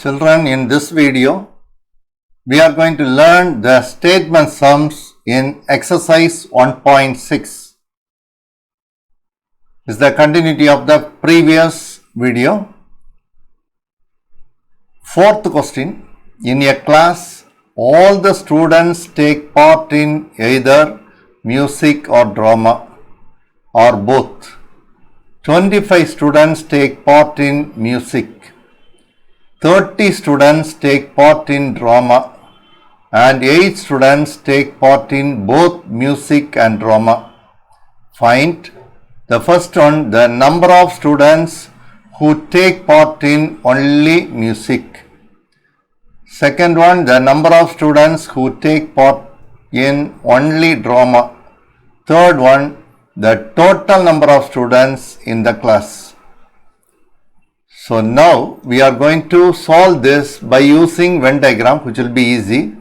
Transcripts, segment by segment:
Children, in this video, we are going to learn the statement sums in exercise 1.6. Is the continuity of the previous video. Fourth question, in a class, all the students take part in either music or drama or both. 25 students take part in music. 30 students take part in drama and 8 students take part in both music and drama. Find the first one, the number of students who take part in only music. Second one, the number of students who take part in only drama. Third one, the total number of students in the class. So now we are going to solve this by using Venn diagram, which will be easy.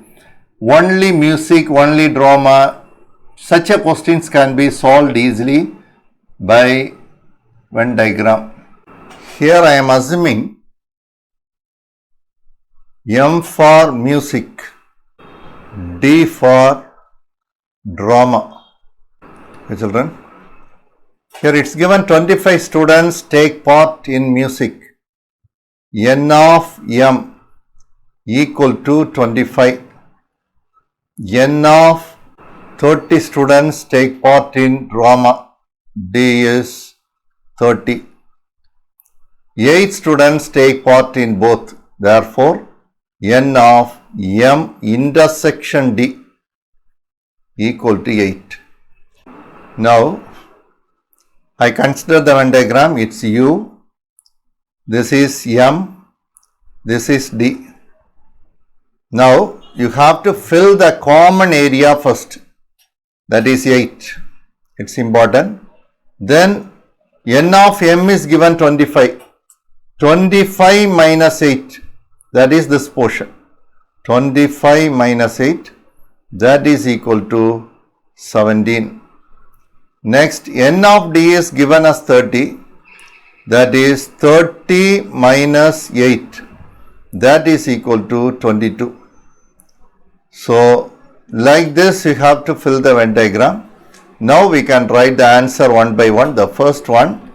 Only music, only drama, such a questions can be solved easily by Venn diagram. Here I am assuming M for music, D for drama. Okay, children, here it's given 25 students take part in music. N of M equal to 25. N of 30 students take part in drama. D is 30. 8 students take part in both. Therefore, N of M intersection D equal to 8. Now, I consider the Venn diagram. It's U. This is M, this is D. Now, you have to fill the common area first, that is 8. It's important. Then, N of M is given 25. 25 minus 8, that is this portion. 25 minus 8, that is equal to 17. Next, N of D is given as 30. That is 30 minus 8, that is equal to 22. So, like this you have to fill the Venn diagram. Now we can write the answer one by one. The first one,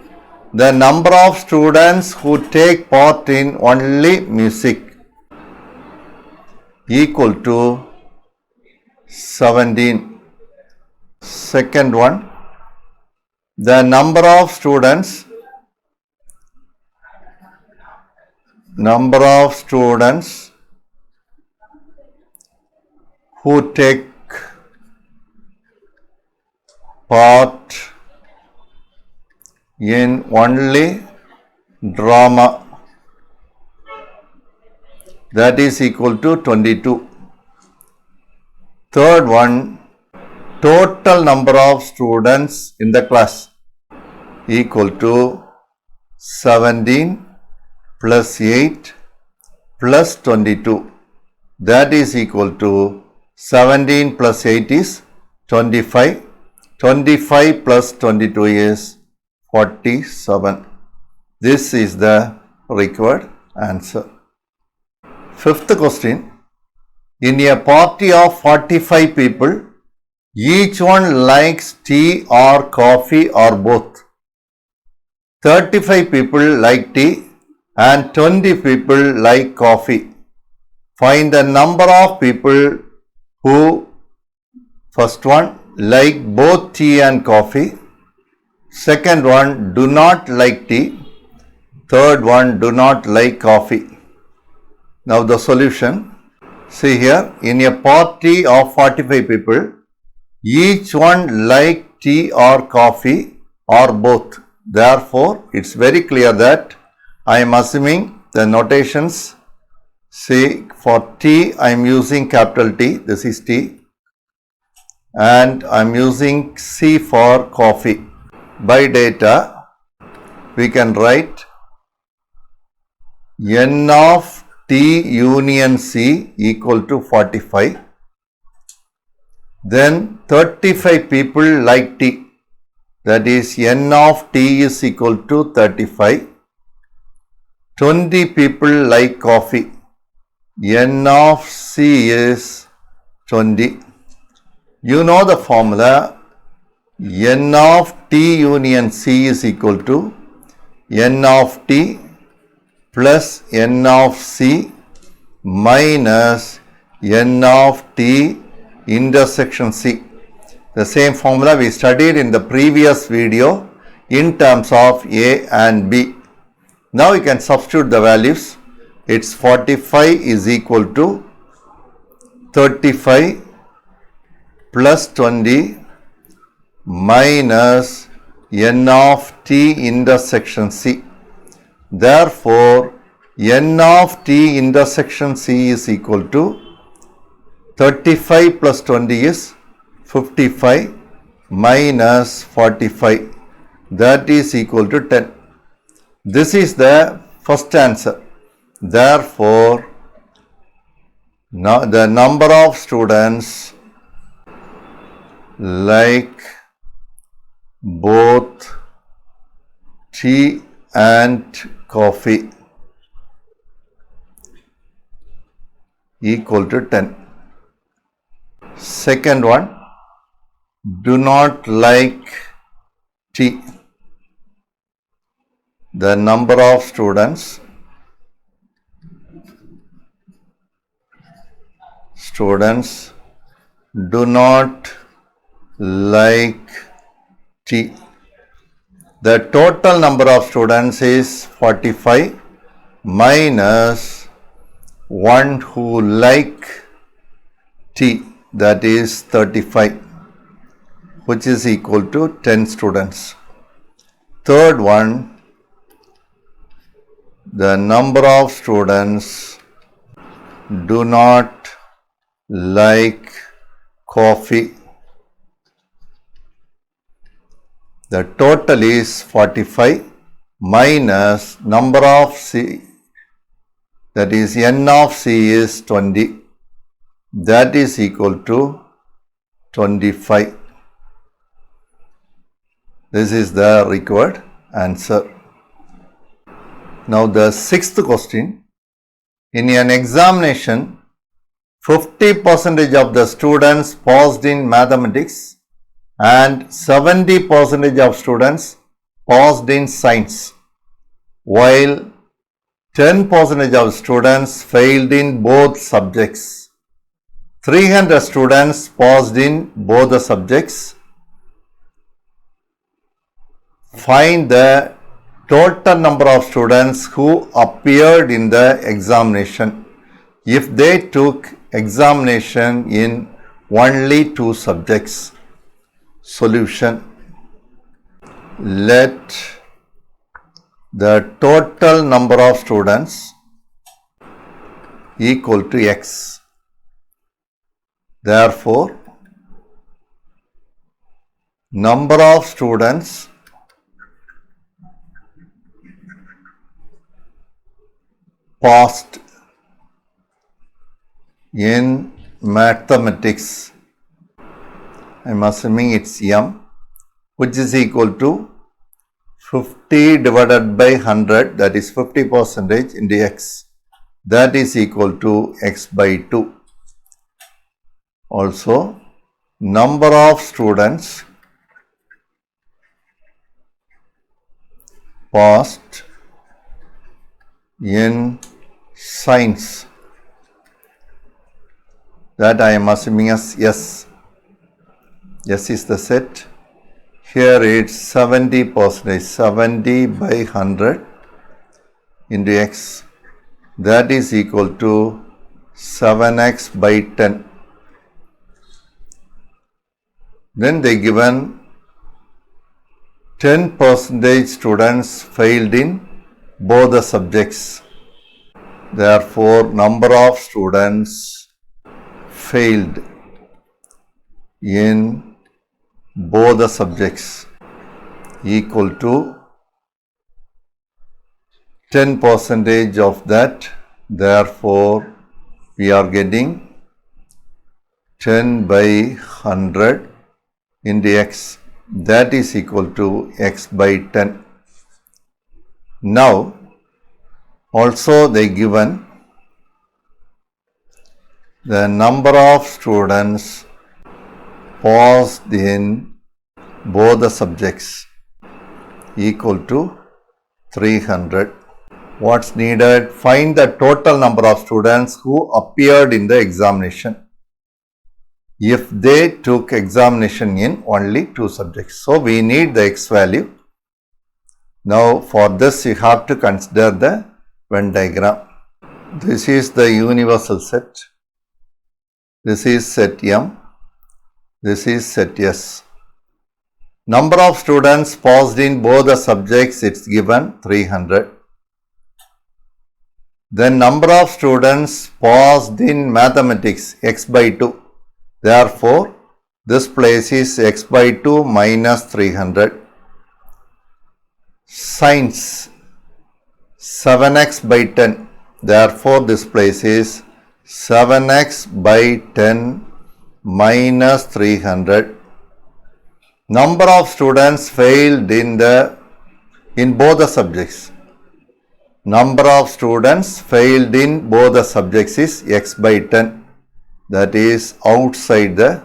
the number of students who take part in only music equal to 17. Second one, the number of students who take part in only drama, that is equal to 22. Third one, total number of students in the class equal to 17 plus 8 plus 22, that is equal to 17 plus 8 is 25, 25 plus 22 is 47. This is the required answer. Fifth question, in a party of 45 people, each one likes tea or coffee or both. 35 people like tea and 20 people like coffee. Find the number of people who, first one, like both tea and coffee. Second one, do not like tea. Third one, do not like coffee. Now the solution. See here, in a party of 45 people, each one like tea or coffee or both. Therefore, it's very clear that I am assuming the notations. See, for T I am using capital T, this is T, and I am using C for coffee. By data, we can write N of T union C equal to 45. Then 35 people like tea, that is N of T is equal to 35. 20 people like coffee. n of c is 20. You know the formula, n of t union c is equal to n of t plus n of c minus n of t intersection c. The same formula we studied in the previous video in terms of a and b. Now we can substitute the values. It's 45 is equal to 35 plus 20 minus n of t intersection c. Therefore, n of t intersection c is equal to 35 plus 20 is 55 minus 45, that is equal to 10. This is the first answer. Therefore, now the number of students like both tea and coffee equal to 10. Second one, do not like tea. The number of students do not like tea. The total number of students is 45 minus one who like tea, that is 35, which is equal to 10 students. Third one, the number of students do not like coffee. The total is 45 minus number of C, that is n of C is 20, that is equal to 25. This is the required answer. Now the sixth question. In an examination, 50% of the students passed in mathematics and 70% of students passed in science, while 10% of students failed in both subjects. 300 students passed in both the subjects. Find the total number of students who appeared in the examination if they took examination in only 2 subjects. Solution. Let the total number of students equal to x. Therefore, number of students passed in mathematics, I am assuming it's m, which is equal to 50 divided by 100, that is 50% into x, that is equal to x by 2. Also, number of students passed in science, that I am assuming as S. S is the set. Here it's 70%, 70 by 100 into x, that is equal to 7x by 10. Then they given 10% students failed in both the subjects. Therefore, number of students failed in both the subjects equal to 10% of that. Therefore, we are getting 10 by 100 into x, that is equal to x by 10. Now, also they given the number of students paused in both the subjects equal to 300. What's needed? Find the total number of students who appeared in the examination if they took examination in only 2 subjects. So we need the x value. Now for this you have to consider the Venn diagram. This is the universal set. This is set M. This is set S. Number of students paused in both the subjects, it's given 300. Then number of students paused in mathematics, x by 2. Therefore, this place is x by 2 minus 300. Science, 7x by 10. Therefore, this place is 7x by 10 minus 300. Number of students failed in both the subjects. Number of students failed in both the subjects is x by 10. That is outside the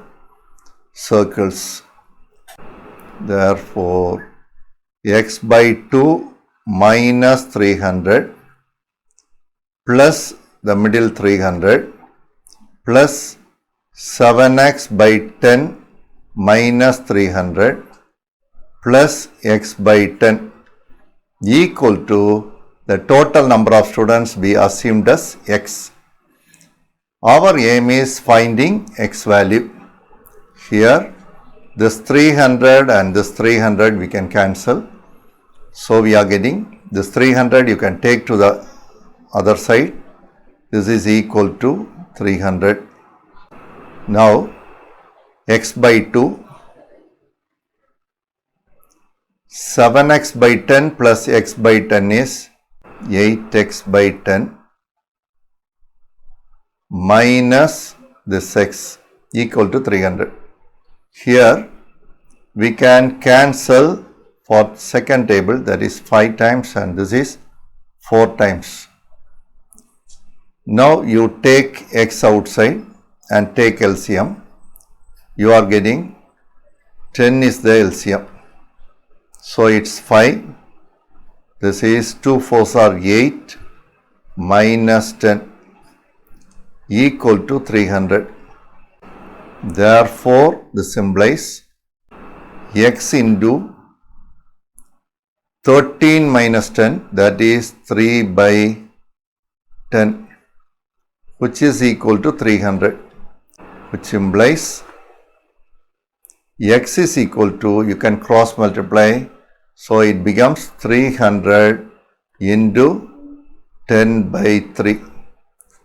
circles. Therefore, x by 2 minus 300 plus the middle 300 plus 7x by 10 minus 300 plus x by 10 equal to the total number of students we assumed as x. Our aim is finding x value. Here this 300 and this 300 we can cancel. So we are getting this 300 you can take to the other side. This is equal to 300. Now x by 2, 7x by 10 plus x by 10 is 8x by 10 minus this x equal to 300. Here we can cancel for second table, that is 5 times and this is 4 times. Now you take x outside and take LCM. You are getting 10 is the LCM. So it's 5. This is 2 4s are 8 minus 10 equal to 300. Therefore, this implies x into 13 minus 10, that is 3 by 10, which is equal to 300, which implies x is equal to, you can cross multiply, so it becomes 300 into 10 by 3.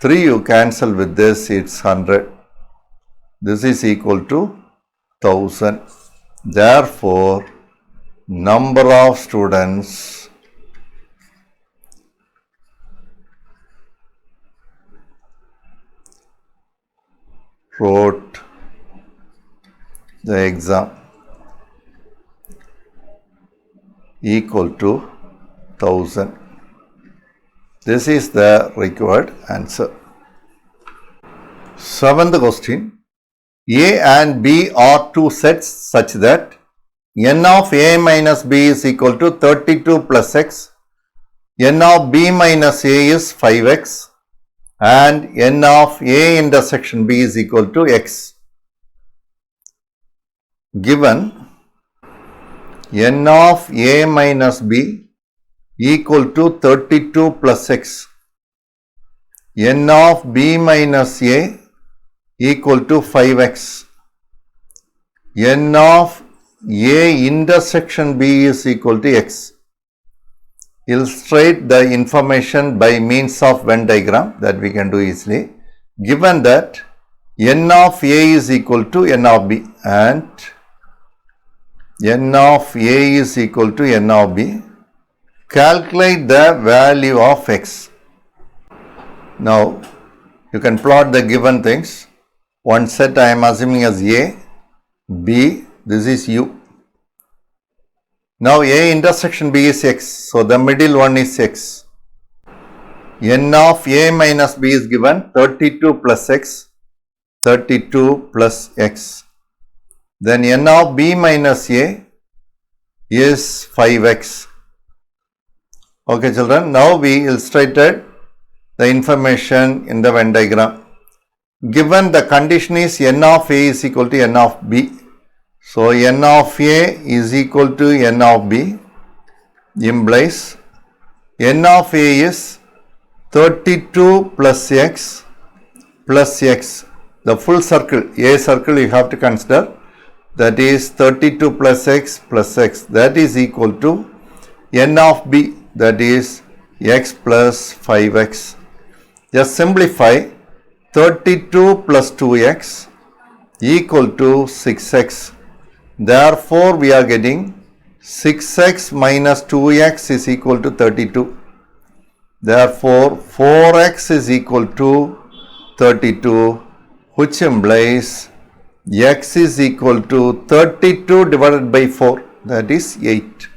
3 you cancel with this, it's 100. This is equal to 1000. Therefore, number of students wrote the exam equal to 1000. This is the required answer. 7th question. A and B are two sets such that n of A minus B is equal to 32 plus x, n of B minus A is 5x, and n of A intersection B is equal to x. Given n of A minus B equal to 32 plus x, n of B minus A equal to 5x, n of A intersection B is equal to x. Illustrate the information by means of Venn diagram, that we can do easily. Given that n of A is equal to n of B and n of A is equal to n of B, calculate the value of x. Now you can plot the given things. One set I am assuming as A, B, this is U. Now A intersection B is x, so the middle one is x. N of A minus B is given 32 plus x. 32 plus x. Then n of b minus a is 5x. Okay children, now we illustrated the information in the Venn diagram. Given the condition is n of a is equal to n of b. So n of a is equal to n of b implies n of a is 32 plus x plus x. The full circle, a circle you have to consider, that is 32 plus x, that is equal to n of b, that is x plus 5x. Just simplify 32 plus 2x equal to 6x. Therefore, we are getting 6x minus 2x is equal to 32. Therefore, 4x is equal to 32, which implies x is equal to 32 divided by 4, that is 8.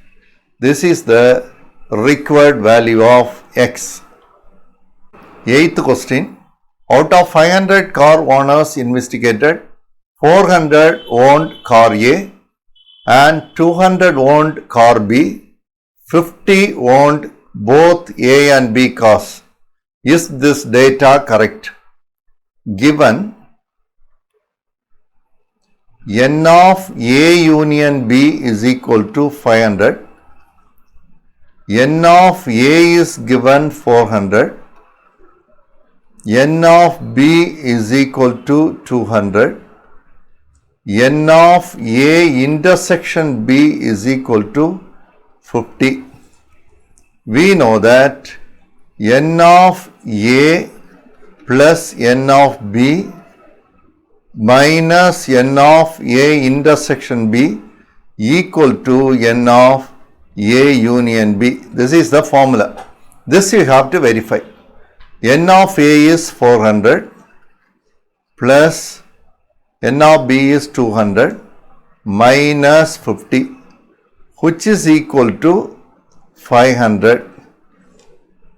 This is the required value of x. 8th question. Out of 500 car owners investigated, 400 owned car A and 200 owned car B, 50 owned both A and B cars. Is this data correct? Given n of A union B is equal to 500, n of A is given 400, n of B is equal to 200, n of A intersection B is equal to 50. We know that n of A plus n of B minus n of A intersection B equal to n of A union B. This is the formula. This you have to verify. N of A is 400 plus n of B is 200 minus 50, which is equal to 500.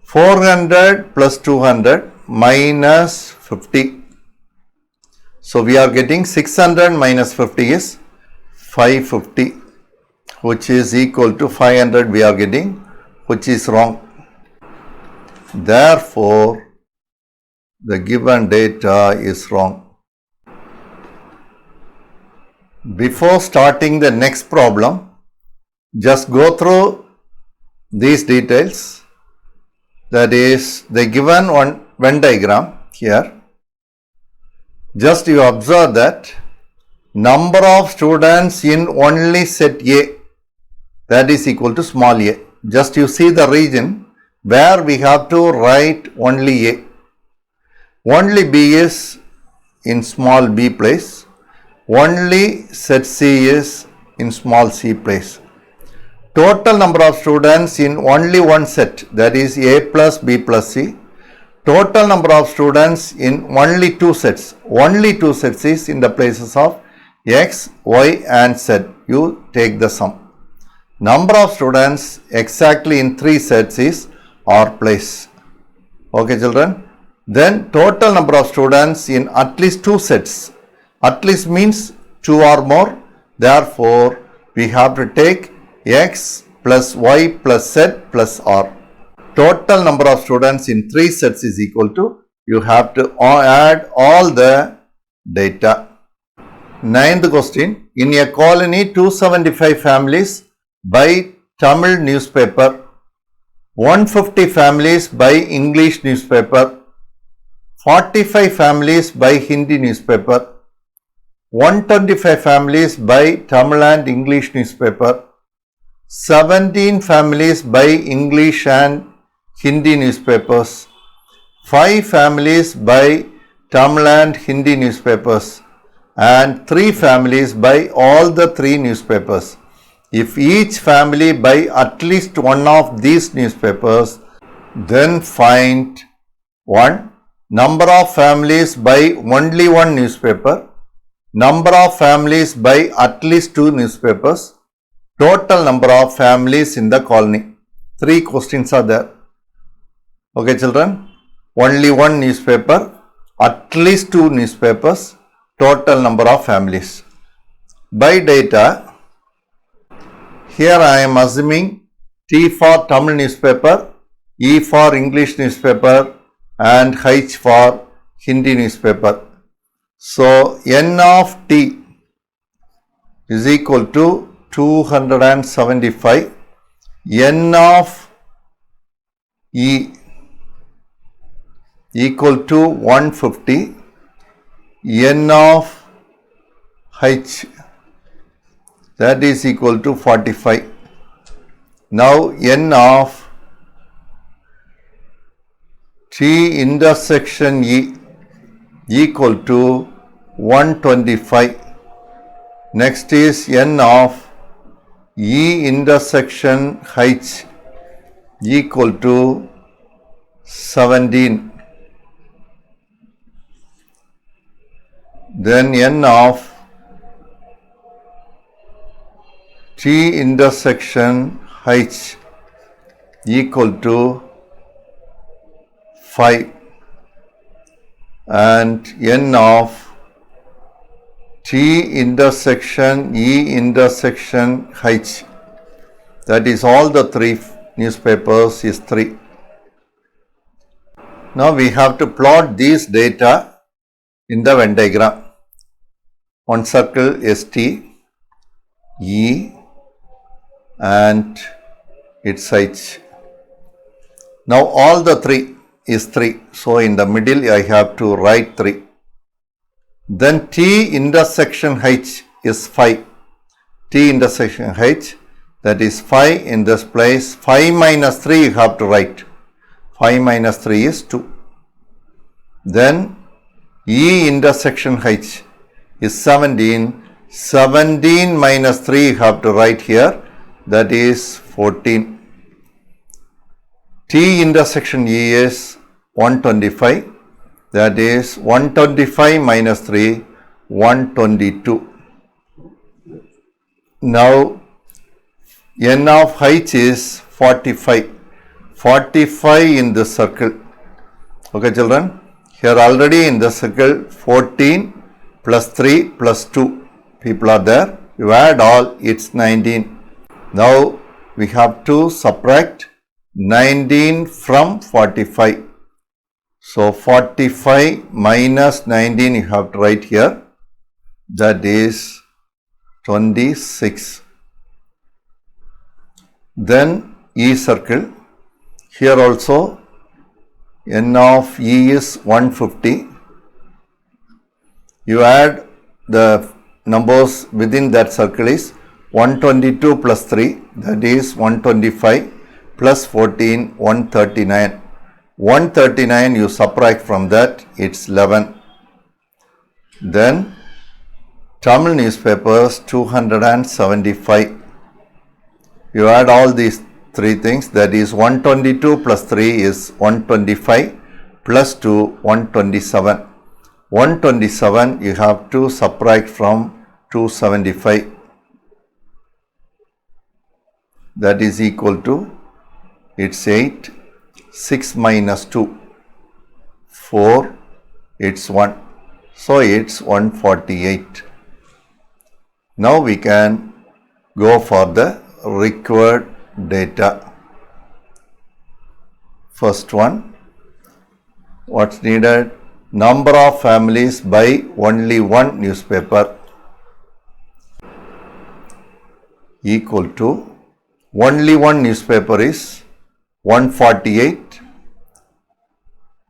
400 plus 200 minus 50. So we are getting 600 minus 50 is 550, which is equal to 500 we are getting, which is wrong. Therefore, the given data is wrong. Before starting the next problem, just go through these details. That is the given one Venn diagram here. Just you observe that number of students in only set A, that is equal to small a. Just you see the region where we have to write only A. Only B is in small b place. Only set C is in small c place. Total number of students in only one set, that is A plus B plus C. Total number of students in only two sets. Only two sets is in the places of X, Y and Z. You take the sum. Number of students exactly in three sets is R place. Okay children. Then total number of students in at least two sets. At least means two or more. Therefore, we have to take X plus Y plus Z plus R. Total number of students in three sets is equal to, you have to add all the data. 9th question. In a colony, 275 families buy Tamil newspaper, 150 families buy English newspaper, 45 families buy Hindi newspaper, 125 families buy Tamil and English newspaper, 17 families buy English and Hindi newspapers, 5 families buy Tamil and Hindi newspapers, and 3 families buy all the 3 newspapers. If each family buy at least one of these newspapers, then find 1. Number of families buy only one newspaper, number of families buy at least 2 newspapers, total number of families in the colony. 3 questions are there. Okay children, only one newspaper, at least 2 newspapers, total number of families. By data, here I am assuming T for Tamil newspaper, E for English newspaper and H for Hindi newspaper. So N of T is equal to 275. N of E equal to 150. N of H, that is equal to 45. Now N of T intersection E equal to 125. Next is N of E intersection H equal to 17. Then N of T intersection H equal to 5 and N of T intersection E intersection H, that is all the three newspapers, is 3. Now we have to plot these data in the Venn diagram. One circle is T, E and its H. Now all the 3 is 3. So in the middle I have to write 3. Then T intersection H is 5. T intersection H, that is 5 in this place. 5 minus 3 you have to write. 5 minus 3 is 2. Then E intersection H is 17. 17 minus 3 you have to write here, that is 14. T intersection E is 125, that is 125 minus 3, 122. Now N of H is 45. 45 in this circle. Okay children, here already in the circle 14 plus 3 plus 2 people are there. You add all, it's 19. Now we have to subtract 19 from 45. So 45 minus 19 you have to write here, that is 26. Then E circle, here also N of E is 150. You add the numbers within that circle is 122 plus 3, that is 125 plus 14, 139. 139 you subtract from that, it's 11. Then Tamil newspapers 275. You add all these 3 things, that is 122 plus 3 is 125 plus 2, 127. 127 you have to subtract from 275, that is equal to, it's 8. 6 minus 2, 4, it's 1. So it's 148. Now we can go for the required data. First one, what's needed? Number of families by only one newspaper equal to, only one newspaper is 148,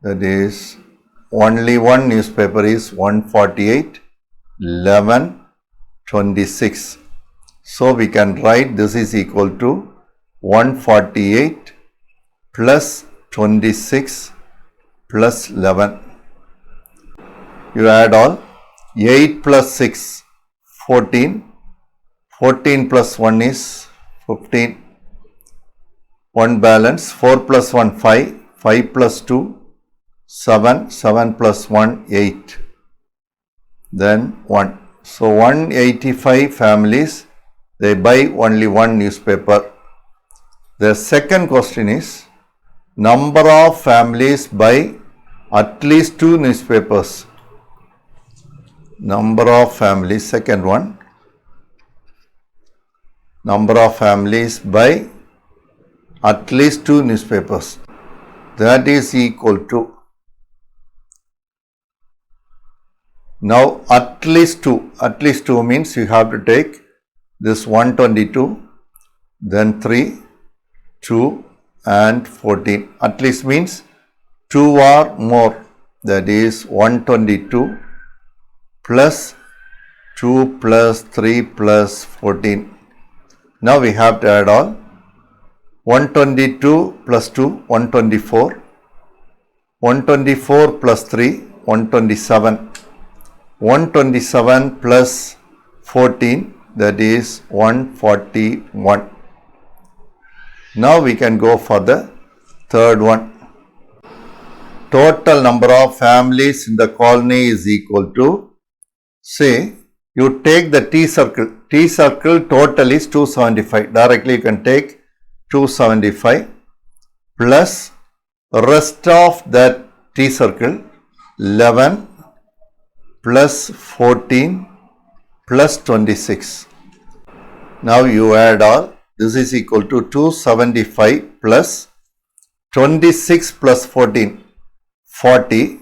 that is only one newspaper is 148, 11, 26. So we can write this is equal to 148 plus 26 plus 11. You add all, 8 plus 6, 14, 14 plus 1 is 15. 1 balance, 4 plus 1, 5, 5 plus 2, 7, 7 plus 1, 8, then 1. So 185 families, they buy only one newspaper. The second question is, number of families buy at least 2 newspapers. number of families, second one, number of families by at least 2 newspapers, that is equal to, now at least 2 means you have to take this 122, then 3, 2 and 14. At least means 2 or more, that is 122 plus 2 plus 3 plus 14. Now we have to add all. 122 plus 2, 124. 124 plus 3, 127. 127 plus 14, that is 141. Now we can go for the third one. Total number of families in the colony is equal to, say, you take the T circle. T circle total is 275. Directly you can take 275 plus rest of that T circle 11 plus 14 plus 26. Now you add all. This is equal to 275 plus 26 plus 14, 40,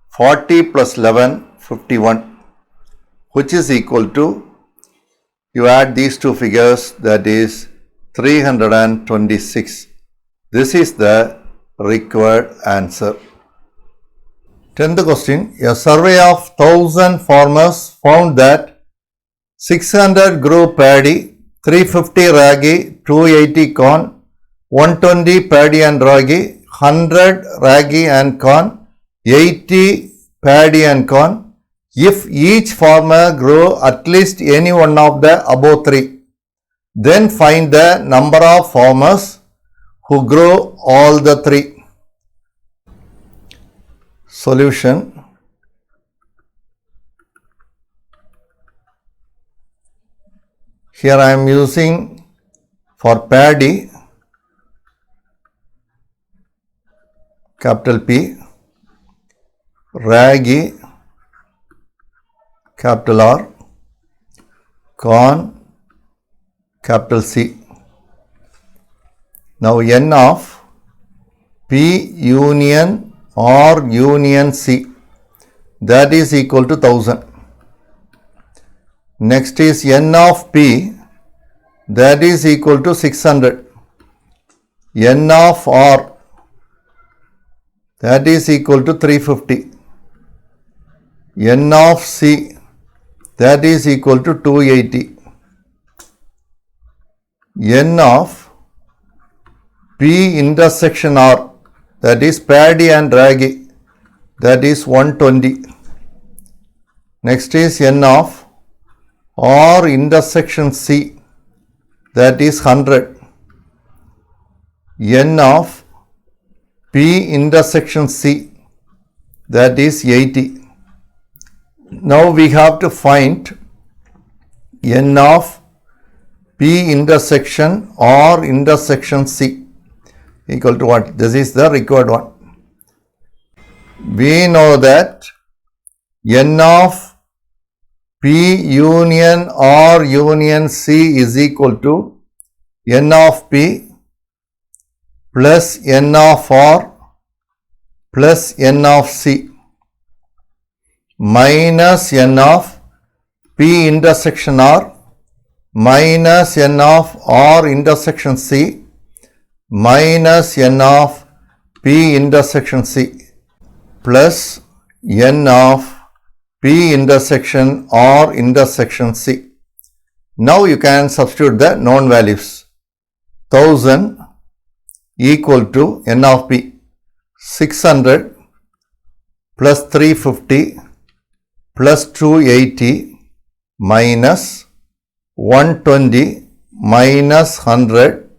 40 plus 11, 51, which is equal to, you add these two figures, that is 326. This is the required answer. 10th question. A survey of 1000 farmers found that 600 grew paddy, 350 ragi, 280 corn, 120 paddy and ragi, 100 ragi and corn, 80 paddy and corn. If each farmer grew at least any one of the above 3, then find the number of farmers who grow all the 3. Solution. Here I am using for paddy capital P, ragi capital R, corn capital C. Now N of P union or union C, that is equal to 1000. Next is N of P, that is equal to 600. N of R, that is equal to 350. N of C, that is equal to 280. N of P intersection R, that is paddy and ragi, that is 120. Next is N of R intersection C, that is 100. N of P intersection C, that is 80. Now we have to find N of P intersection or intersection C equal to what? This is the required one. We know that N of P union or union C is equal to N of P plus N of R plus N of C minus N of P intersection R minus N of R intersection C minus N of P intersection C plus N of P intersection R intersection C. Now you can substitute the known values. 1000 equal to N of P 600 plus 350 plus 280 minus 120 minus 100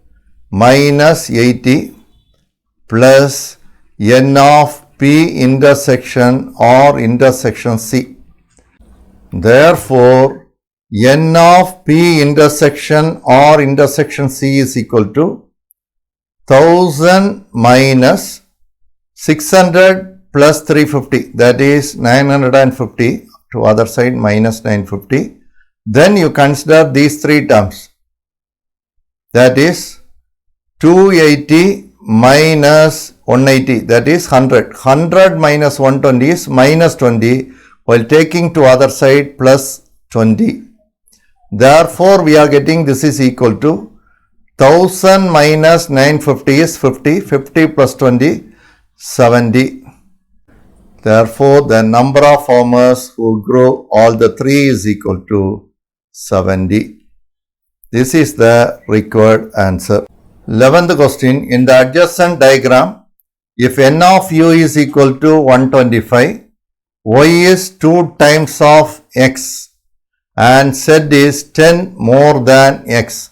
minus 80 plus N of P intersection or intersection C. Therefore, N of P intersection or intersection C is equal to 1000 minus 600 plus 350, that is 950 to other side minus 950. Then you consider these three terms. That is 280 minus 180, that is 100. 100 minus 120 is minus 20, while taking to other side plus 20. Therefore, we are getting this is equal to 1000 minus 950 is 50. 50 plus 20, 70. Therefore, the number of farmers who grow all the three is equal to 70. This is the required answer. 11th question. In the adjacent diagram, if n of u is equal to 125, y is 2 times of x and z is 10 more than x.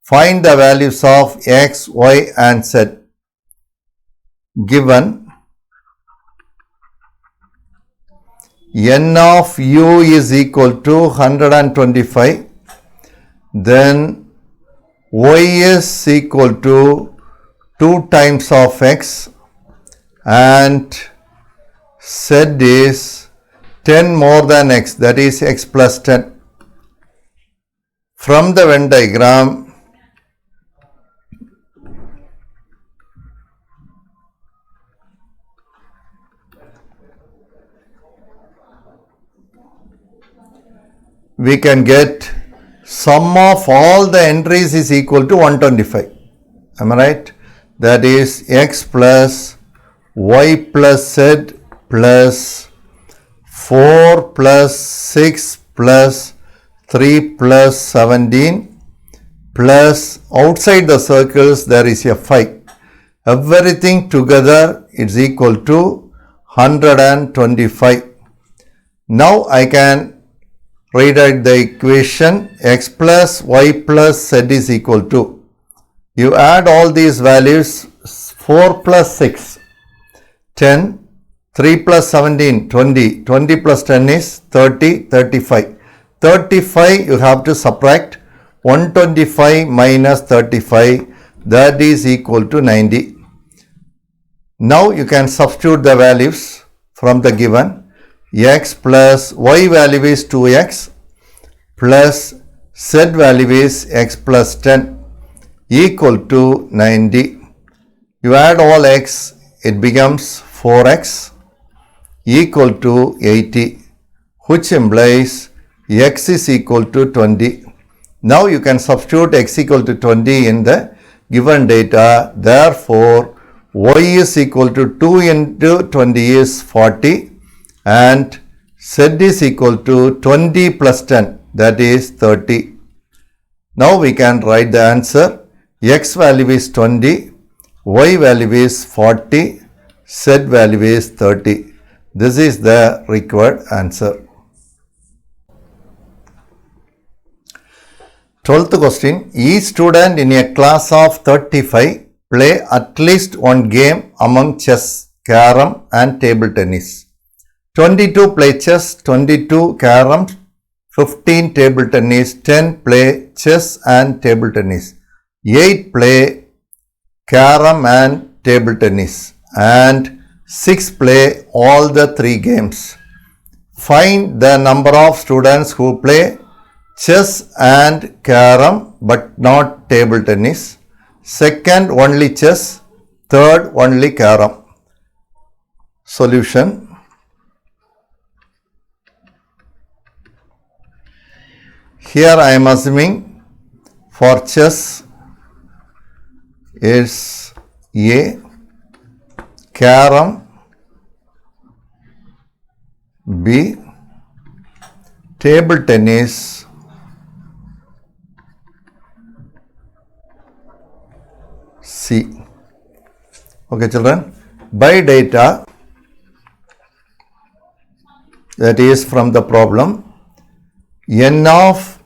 Find the values of x, y and z. Given n of u is equal to 125, then y is equal to 2 times of x and z is 10 more than x, that is x plus 10. From the Venn diagram, we can get sum of all the entries is equal to 125. Am I right? That is x plus y plus z plus 4 plus 6 plus 3 plus 17 plus outside the circles there is a 5. Everything together is equal to 125. Now I can rewrite the equation x plus y plus z is equal to, you add all these values, 4 plus 6, 10, 3 plus 17, 20, 20 plus 10 is 30, 35. 35 you have to subtract 125 minus 35, that is equal to 90. Now you can substitute the values from the given. X plus y value is 2x plus z value is x plus 10 equal to 90. You add all x, it becomes 4x equal to 80, which implies x is equal to 20. Now you can substitute x equal to 20 in the given data. Therefore, y is equal to 2 into 20 is 40 and z is equal to 20 plus 10, that is 30. Now we can write the answer. X value is 20, y value is 40, z value is 30. This is the required answer. 12th question. Each student in a class of 35 play at least one game among chess, carom and table tennis. 22 play chess, 22 carom, 15 table tennis, 10 play chess and table tennis, 8 play carom and table tennis and 6 play all the 3 games. Find the number of students who play chess and carom but not table tennis. Second only chess, third only carom. Solution. Here I am assuming for chess is A, carom B, table tennis C. Okay children, by data, that is from the problem, n of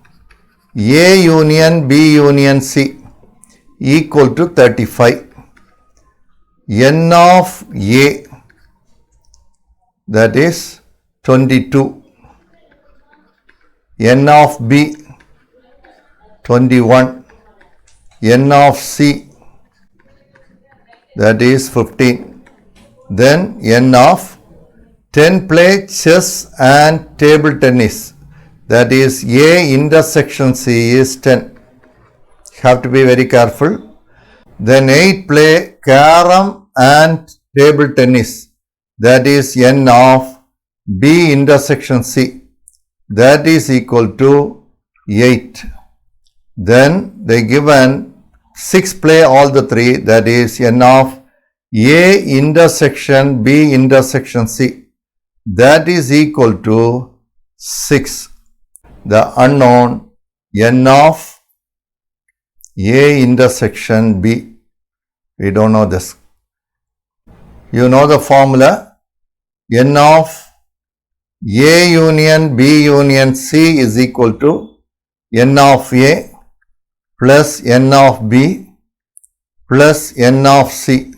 A union B union C equal to 35. N of A, that is 22. N of B 21. N of C, that is 15. Then n of 10 play chess and table tennis. That is A intersection C is 10. Have to be very careful. Then 8 play carom and table tennis. That is N of B intersection C. That is equal to 8. Then they given 6 play all the three. That is N of A intersection B intersection C. That is equal to 6. The unknown N of A intersection B. We don't know this. You know the formula. N of A union B union C is equal to N of A plus N of B plus N of C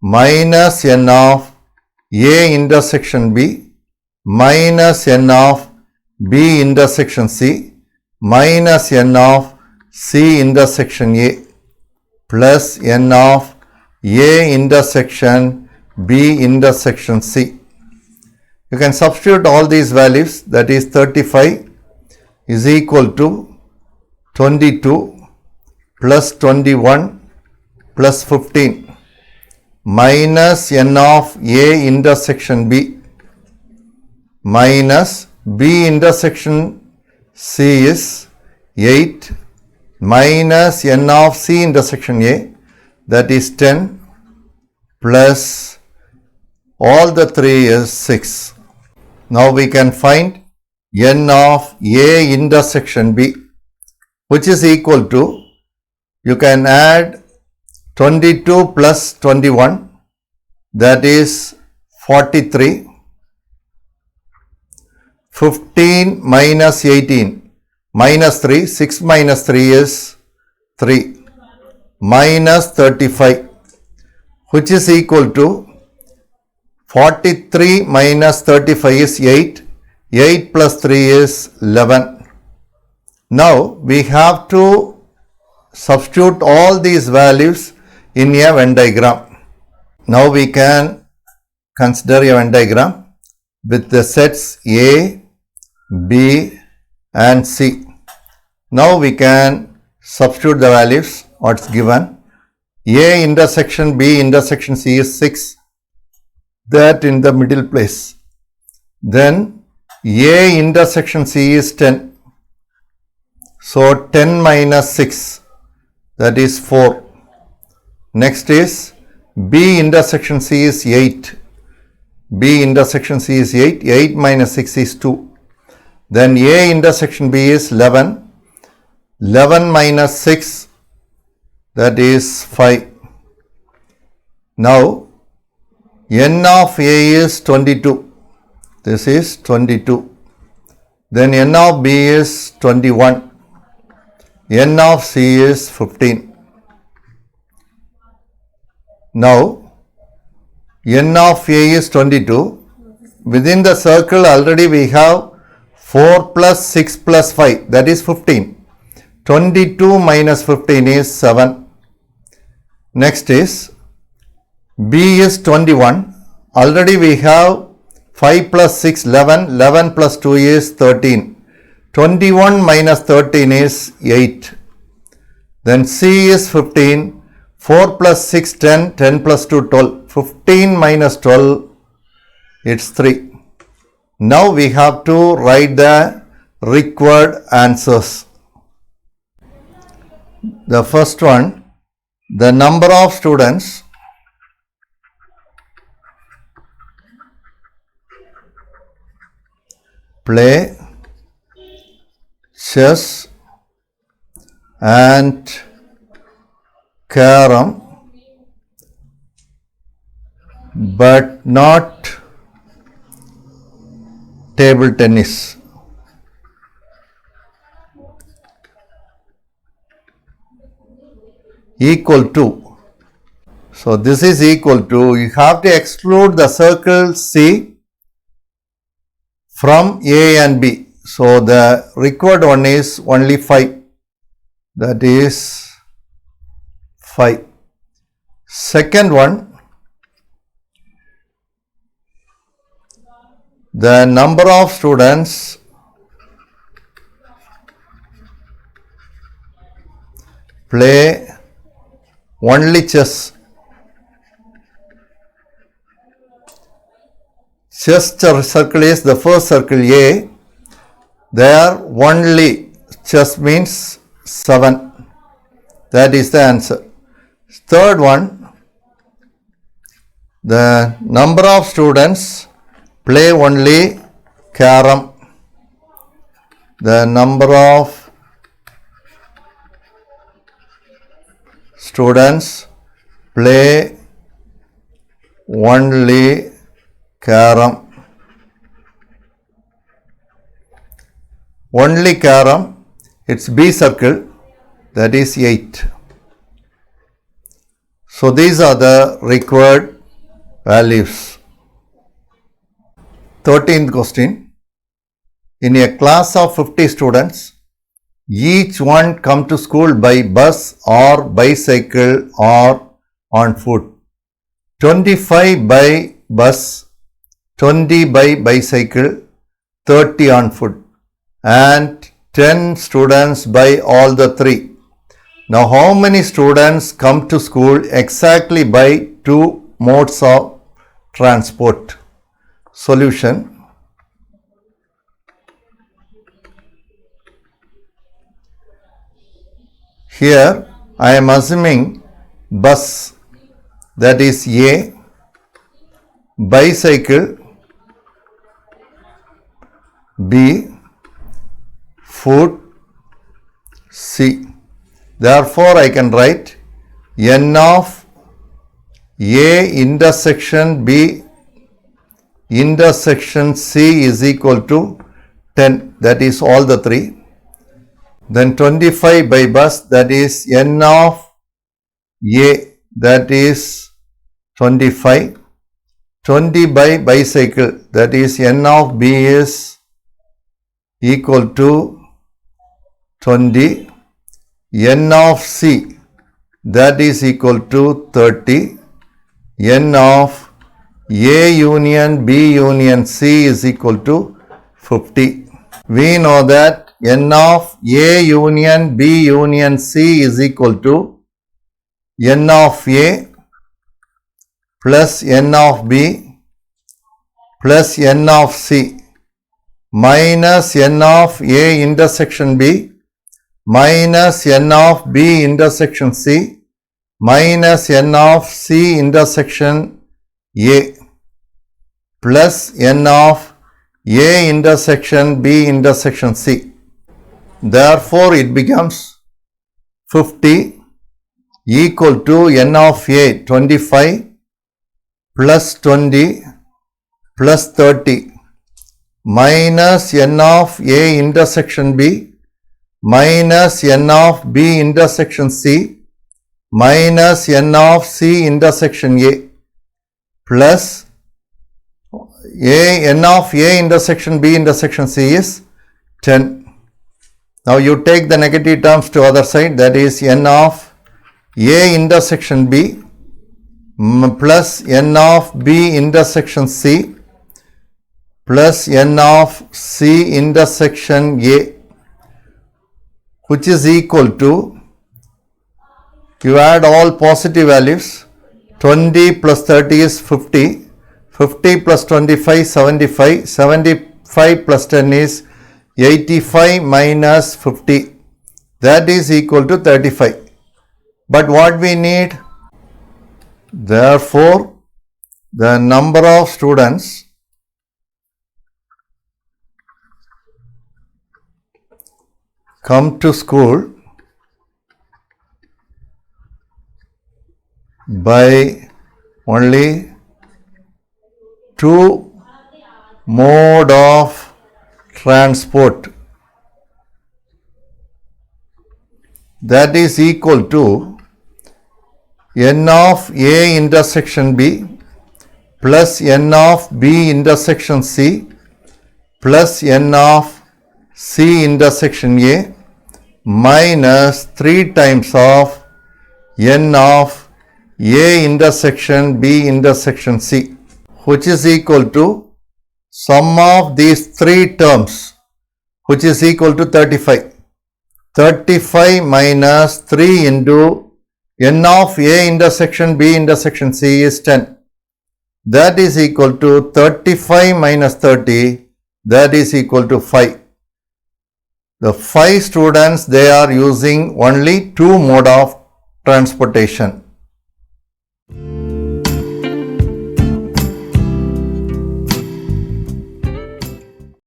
minus N of A intersection B minus N of B intersection C minus N of C intersection A plus N of A intersection B intersection C. You can substitute all these values. That is 35 is equal to 22 plus 21 plus 15 minus N of A intersection B minus B intersection C is 8 minus N of C intersection A, that is 10 plus all the 3 is 6. Now we can find N of A intersection B, which is equal to, you can add 22 plus 21, that is 43. 15 minus 18 minus 3, 6 minus 3 is 3 minus 35, which is equal to 43 minus 35 is 8, 8 plus 3 is 11. Now we have to substitute all these values in a Venn diagram. Now we can consider a Venn diagram with the sets A, B and C. Now we can substitute the values what's given. A intersection B intersection C is 6, that in the middle place. Then A intersection C is 10. So 10 minus 6, that is 4. Next is B intersection C is 8. B intersection C is 8. 8 minus 6 is 2. Then A intersection B is 11. 11 minus 6, that is 5. Now N of A is 22. This is 22. Then N of B is 21. N of C is 15. Now N of A is 22. Within the circle already we have 4 plus 6 plus 5, that is 15. 22 minus 15 is 7. Next is B is 21. Already we have 5 plus 6, 11. 11 plus 2 is 13. 21 minus 13 is 8. Then C is 15. 4 plus 6, 10. 10 plus 2, 12. 15 minus 12, it's 3. Now we have to write the required answers. The first one, the number of students play chess and carom but not table tennis. Equal to. So this is equal to, you have to exclude the circle C from A and B. So the required one is only 5. That is 5. Second one, the number of students play only chess. Chess circle is the first circle A. There only chess means 7. That is the answer. Third one, the number of students play only carom. The number of students play only carom. Only carom, it's B circle, that is 8. So these are the required values. 13th question. In a class of 50 students, each one come to school by bus or bicycle or on foot. 25 by bus, 20 by bicycle, 30 on foot, and 10 students by all the three. Now, how many students come to school exactly by two modes of transport? Solution. Here, I am assuming bus, that is A, bicycle, B, foot, C. Therefore, I can write n of A intersection B intersection C is equal to 10. That is all the three. Then 25 by bus, that is n of A, that is 25. 20 by bicycle, that is n of B is equal to 20. N of C, that is equal to 30. N of A union B union C is equal to 50. We know that N of A union B union C is equal to N of A plus N of B plus N of C minus N of A intersection B minus N of B intersection C minus N of C intersection A plus N of A intersection B intersection C. Therefore, it becomes 50 equal to N of A 25 plus 20 plus 30 minus N of A intersection B minus N of B intersection C minus N of C intersection A plus N of A intersection B intersection C is 10. Now you take the negative terms to other side, that is N of A intersection B plus N of B intersection C plus N of C intersection A, which is equal to, you add all positive values, 20 plus 30 is 50, 50 plus 25 75, 75 plus 10 is 85 minus 50, that is equal to 35. But what we need? Therefore, the number of students come to school by only two mode of transport, that is equal to N of A intersection B plus N of B intersection C plus N of C intersection A minus 3 times of N of A intersection B intersection C, which is equal to sum of these three terms, which is equal to 35. 35 minus 3 into n of A intersection B intersection C is 10. That is equal to 35 minus 30, that is equal to 5. The 5 students, they are using only 2 mode of transportation.